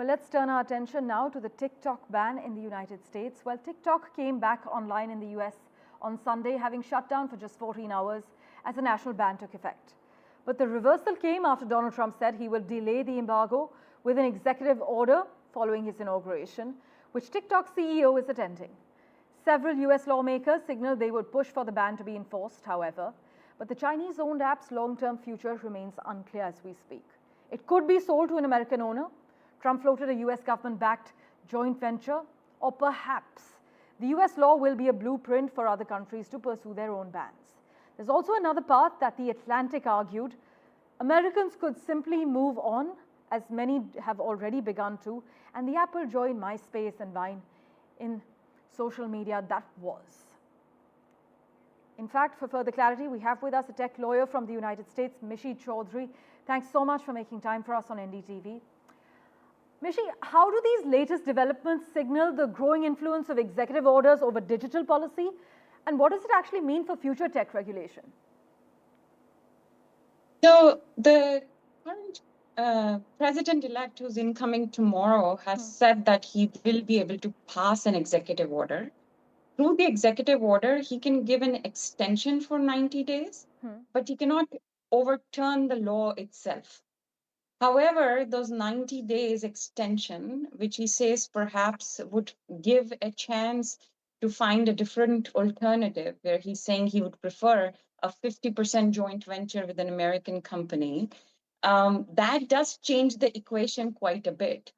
Well, let's turn our attention now to the TikTok ban in the United States. Well, TikTok came back online in the US on Sunday, having shut down for just 14 hours as a national ban took effect. But the reversal came after Donald Trump said he will delay the embargo with an executive order following his inauguration, which TikTok CEO is attending. Several US lawmakers signaled they would push for the ban to be enforced, however, but the Chinese-owned app's long-term future remains unclear as we speak. It could be sold to an American owner. Trump floated a US government-backed joint venture, or perhaps the US law will be a blueprint for other countries to pursue their own bans. There's also another path that The Atlantic argued. Americans could simply move on, as many have already begun to, and the app will join MySpace and Vine in social media that was. In fact, for further clarity, we have with us a tech lawyer from the United States, Mishi Chaudhry. Thanks so much for making time for us on NDTV. Mishi, how do these latest developments signal the growing influence of executive orders over digital policy? And what does it actually mean for future tech regulation? So the current president-elect, who's incoming tomorrow, has said that he will be able to pass an executive order. Through the executive order, he can give an extension for 90 days, but he cannot overturn the law itself. However, those 90 days extension, which he says perhaps would give a chance to find a different alternative, where he's saying he would prefer a 50% joint venture with an American company, that does change the equation quite a bit.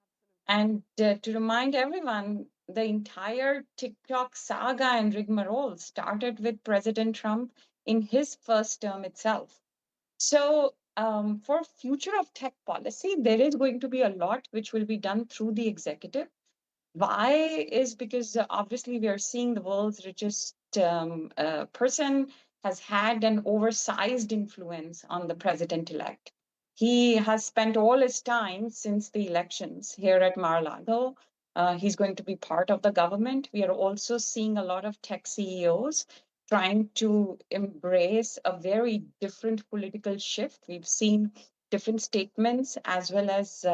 And to remind everyone, the entire TikTok saga and rigmarole started with President Trump in his first term itself. So for future of tech policy, there is going to be a lot which will be done through the executive. Why is because obviously we are seeing the world's richest person has had an oversized influence on the president-elect. He has spent all his time since the elections here at Mar-a-Lago. He's going to be part of the government. We are also seeing a lot of tech CEOs trying to embrace a very different political shift. We've seen different statements as well as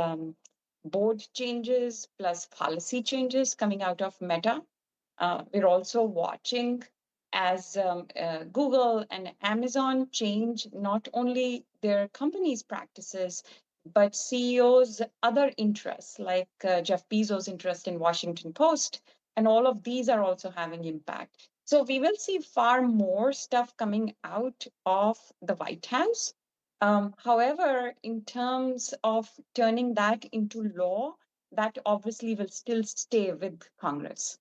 board changes plus policy changes coming out of Meta. We're also watching as Google and Amazon change not only their company's practices, but CEOs' other interests, like Jeff Bezos' interest in Washington Post, and all of these are also having impact. So we will see far more stuff coming out of the White House. However, in terms of turning that into law, that obviously will still stay with Congress.